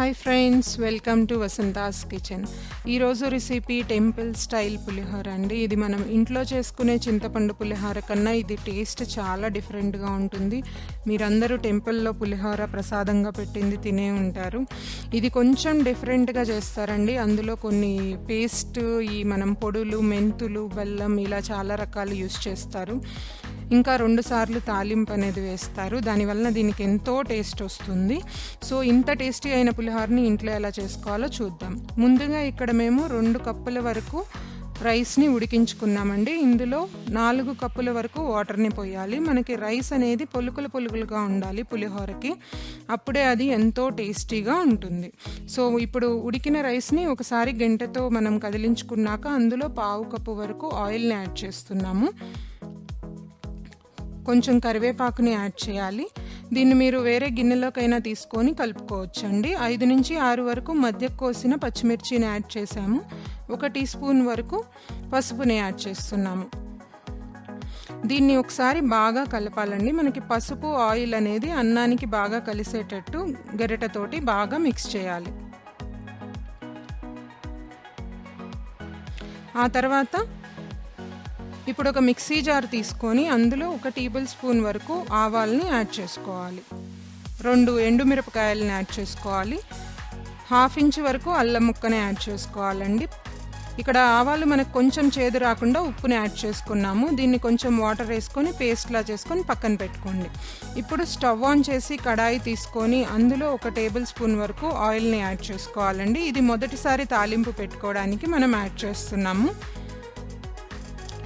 Hi friends, welcome to Vasantha's kitchen. ఈరోజు recipe temple style పులిహోర అండి. ఇది మనం ఇంట్లో చేసుకునే చింతపండు పులిహోర కన్నా ఇది టేస్ట్ చాలా డిఫరెంట్గా ఉంటుంది. మీరందరూ టెంపుల్లో పులిహోర ప్రసాదంగా పెట్టింది తినే ఉంటారు. ఇది కొంచెం డిఫరెంట్గా చేస్తారండి. అందులో కొన్ని పేస్ట్, ఈ మనం పొడులు, మెంతులు, బెల్లం ఇలా చాలా రకాలు యూస్ చేస్తారు. ఇంకా 2 సార్లు తాలింపు అనేది వేస్తారు. దానివల్ల దీనికి ఎంతో టేస్ట్ వస్తుంది. సో ఇంత టేస్టీ అయిన పులిహోరని ఇంట్లో ఎలా చేసుకోవాలో చూద్దాం. ముందుగా ఇక్కడ మేము 2 కప్పుల వరకు రైస్ని ఉడికించుకున్నామండి. ఇందులో 4 కప్పుల వరకు వాటర్ని పోయాలి. మనకి రైస్ అనేది పొలుకులుగా ఉండాలి పులిహోరకి. అప్పుడే అది ఎంతో టేస్టీగా ఉంటుంది. సో ఇప్పుడు ఉడికిన రైస్ని ఒకసారి గంటెతో మనం కదిలించుకున్నాక అందులో 1/2 కప్పు వరకు ఆయిల్ని యాడ్ చేస్తున్నాము. కొంచెం కరివేపాకుని యాడ్ చేయాలి. దీన్ని మీరు వేరే గిన్నెలోకైనా తీసుకొని కలుపుకోవచ్చండి. 5 నుంచి 6 వరకు మధ్య కోసిన పచ్చిమిర్చిని యాడ్ చేసాము. 1 టీ స్పూన్ వరకు పసుపుని యాడ్ చేస్తున్నాము. దీన్ని ఒకసారి బాగా కలపాలండి. మనకి పసుపు, ఆయిల్ అనేది అన్నానికి బాగా కలిసేటట్టు గరిటెతోటి బాగా మిక్స్ చేయాలి. ఆ తర్వాత ఇప్పుడు ఒక మిక్సీ జార్ తీసుకొని అందులో 1 టేబుల్ స్పూన్ వరకు ఆవాల్ని యాడ్ చేసుకోవాలి. 2 ఎండుమిరపకాయలని యాడ్ చేసుకోవాలి. 1/2 ఇంచ్ వరకు అల్లం ముక్కని యాడ్ చేసుకోవాలండి. ఇక్కడ ఆవాలు మనకు కొంచెం చేదు రాకుండా ఉప్పుని యాడ్ చేసుకున్నాము. దీన్ని కొంచెం వాటర్ వేసుకొని పేస్ట్లా చేసుకొని పక్కన పెట్టుకోండి. ఇప్పుడు స్టవ్ ఆన్ చేసి కడాయి తీసుకొని అందులో 1 టేబుల్ స్పూన్ వరకు ఆయిల్ని యాడ్ చేసుకోవాలండి. ఇది మొదటిసారి తాలింపు పెట్టుకోవడానికి మనం యాడ్ చేస్తున్నాము.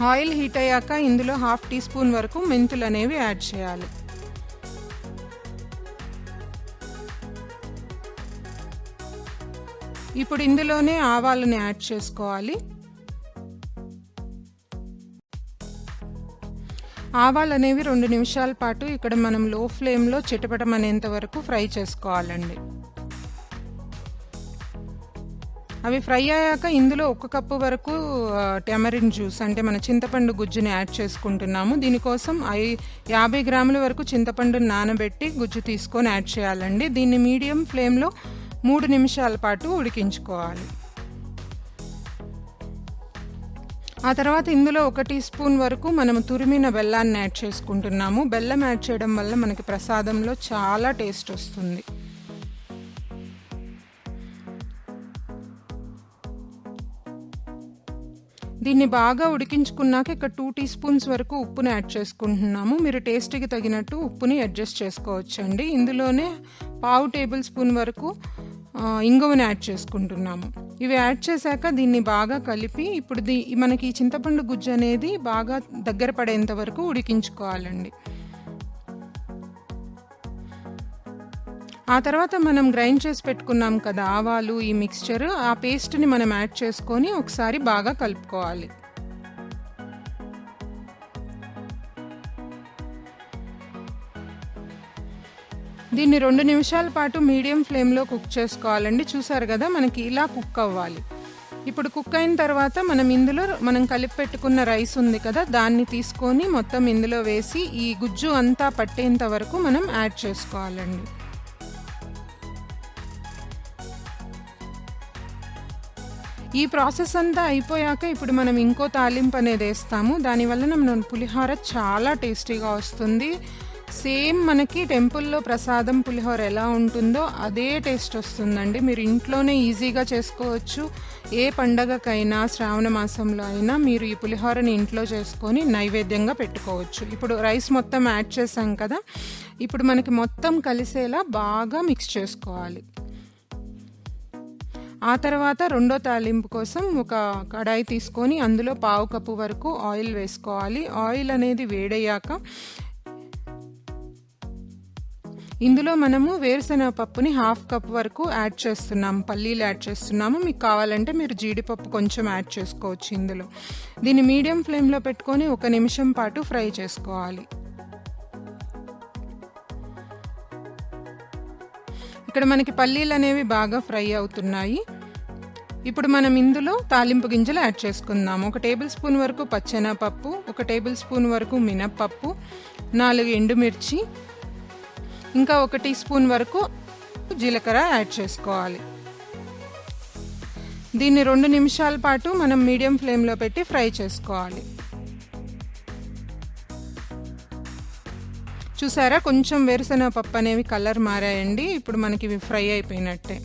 ఆయిల్ హీట్ అయ్యాక ఇందులో 1/2 టీ స్పూన్ వరకు మెంతులు అనేవి యాడ్ చేయాలి. ఇప్పుడు ఇందులోనే ఆవాలను యాడ్ చేసుకోవాలి. ఆవాలు అనేవి 2 నిమిషాల పాటు ఇక్కడ మనం లో ఫ్లేమ్లో చిటపటమనేంత వరకు ఫ్రై చేసుకోవాలండి. అవి ఫ్రై అయ్యాక ఇందులో 1 కప్పు వరకు టమరిన్ జ్యూస్ అంటే మన చింతపండు గుజ్జుని యాడ్ చేసుకుంటున్నాము. దీనికోసం 50 గ్రాముల వరకు చింతపండుని నానబెట్టి గుజ్జు తీసుకొని యాడ్ చేయాలండి. దీన్ని మీడియం ఫ్లేమ్లో 3 నిమిషాల పాటు ఉడికించుకోవాలి. ఆ తర్వాత ఇందులో 1 టీ స్పూన్ వరకు మనం తురిమిన బెల్లాన్ని యాడ్ చేసుకుంటున్నాము. బెల్లం యాడ్ చేయడం వల్ల మనకి ప్రసాదంలో చాలా టేస్ట్ వస్తుంది. దీన్ని బాగా ఉడికించుకున్నాక ఇక్కడ 2 టీ స్పూన్స్ వరకు ఉప్పుని యాడ్ చేసుకుంటున్నాము. మీరు టేస్ట్కి తగినట్టు ఉప్పుని అడ్జస్ట్ చేసుకోవచ్చండి. ఇందులోనే 1/2 టేబుల్ స్పూన్ వరకు ఇంగువని యాడ్ చేసుకుంటున్నాము. ఇవి యాడ్ చేశాక దీన్ని బాగా కలిపి ఇప్పుడు మనకి చింతపండు గుజ్జు అనేది బాగా దగ్గర పడేంత వరకు ఉడికించుకోవాలండి. ఆ తర్వాత మనం గ్రైండ్ చేసి పెట్టుకున్నాం కదా ఆవాలు, ఈ మిక్స్చర్, ఆ పేస్ట్ని మనం యాడ్ చేసుకొని ఒకసారి బాగా కలుపుకోవాలి. దీన్ని 2 నిమిషాల పాటు మీడియం ఫ్లేమ్లో కుక్ చేసుకోవాలండి. చూసారు కదా, మనకి ఇలా కుక్ అవ్వాలి. ఇప్పుడు కుక్ అయిన తర్వాత మనం కలిపి పెట్టుకున్న రైస్ ఉంది కదా, దాన్ని తీసుకొని మొత్తం ఇందులో వేసి ఈ గుజ్జు అంతా పట్టేంత వరకు మనం యాడ్ చేసుకోవాలండి. ఈ ప్రాసెస్ అంతా అయిపోయాక ఇప్పుడు మనం ఇంకో తాలింపు అనేది వేస్తాము. దానివల్ల మన పులిహోర చాలా టేస్టీగా వస్తుంది. సేమ్ మనకి టెంపుల్లో ప్రసాదం పులిహోర ఎలా ఉంటుందో అదే టేస్ట్ వస్తుందండి. మీరు ఇంట్లోనే ఈజీగా చేసుకోవచ్చు. ఏ పండగకైనా, శ్రావణ మాసంలో అయినా మీరు ఈ పులిహోరని ఇంట్లో చేసుకొని నైవేద్యంగా పెట్టుకోవచ్చు. ఇప్పుడు రైస్ మొత్తం యాడ్ చేసాం కదా, ఇప్పుడు మనకి మొత్తం కలిసేలా బాగా మిక్స్ చేసుకోవాలి. ఆ తర్వాత రెండో తాలింపు కోసం ఒక కడాయి తీసుకొని అందులో 1/2 కప్పు వరకు ఆయిల్ వేసుకోవాలి. ఆయిల్ అనేది వేడయ్యాక ఇందులో మనము వేరుశనగ పప్పుని 1/2 కప్ వరకు యాడ్ చేస్తున్నాము. పల్లీలు యాడ్ చేస్తున్నాము. మీకు కావాలంటే మీరు జీడిపప్పు కొంచెం యాడ్ చేసుకోవచ్చు ఇందులో. దీన్ని మీడియం ఫ్లేమ్లో పెట్టుకొని 1 నిమిషం పాటు ఫ్రై చేసుకోవాలి. ఇక్కడ మనకి పల్లీలు అనేవి బాగా ఫ్రై అవుతున్నాయి. ఇప్పుడు మనం ఇందులో తాలింపు గింజలు యాడ్ చేసుకుందాము. 1 టేబుల్ స్పూన్ వరకు పచ్చెనపప్పు, 1 టేబుల్ స్పూన్ వరకు మినప్పప్పు, 4 ఎండుమిర్చి, ఇంకా 1 టీ స్పూన్ వరకు జీలకర్ర యాడ్ చేసుకోవాలి. దీన్ని 2 నిమిషాల పాటు మనం మీడియం ఫ్లేమ్లో పెట్టి ఫ్రై చేసుకోవాలి. చూసారా, కొంచెం వేరుశనగ పప్పు అనేవి కలర్ మారాయండి. ఇప్పుడు మనకి ఇవి ఫ్రై అయిపోయినట్టే.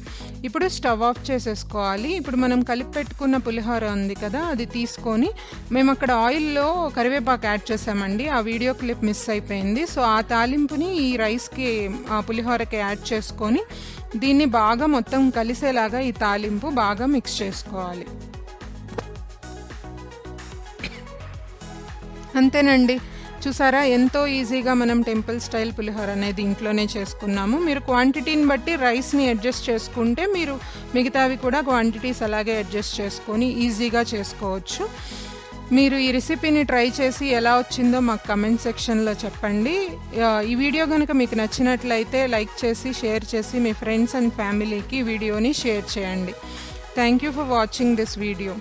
ఇప్పుడు స్టవ్ ఆఫ్ చేసేసుకోవాలి. ఇప్పుడు మనం కలిపి పెట్టుకున్న పులిహోర ఉంది కదా, అది తీసుకొని మేము అక్కడ ఆయిల్లో కరివేపాకు యాడ్ చేసామండి. ఆ వీడియో క్లిప్ మిస్ అయిపోయింది. సో ఆ తాలింపుని ఈ రైస్కి, ఆ పులిహోరకి యాడ్ చేసుకొని దీన్ని బాగా మొత్తం కలిసేలాగా ఈ తాలింపు బాగా మిక్స్ చేసుకోవాలి. అంతేనండి. చూసారా, ఎంతో ఈజీగా మనం టెంపుల్ స్టైల్ పులిహోర అనేది ఇంట్లోనే చేసుకున్నాము. మీరు క్వాంటిటీని బట్టి రైస్ని అడ్జస్ట్ చేసుకుంటే మీరు మిగతావి కూడా క్వాంటిటీస్ అలాగే అడ్జస్ట్ చేసుకొని ఈజీగా చేసుకోవచ్చు. మీరు ఈ రెసిపీని ట్రై చేసి ఎలా వచ్చిందో మాకు కమెంట్ సెక్షన్లో చెప్పండి. ఈ వీడియో కనుక మీకు నచ్చినట్లయితే లైక్ చేసి, షేర్ చేసి మీ ఫ్రెండ్స్ అండ్ ఫ్యామిలీకి వీడియోని షేర్ చేయండి. Thank you for watching this video.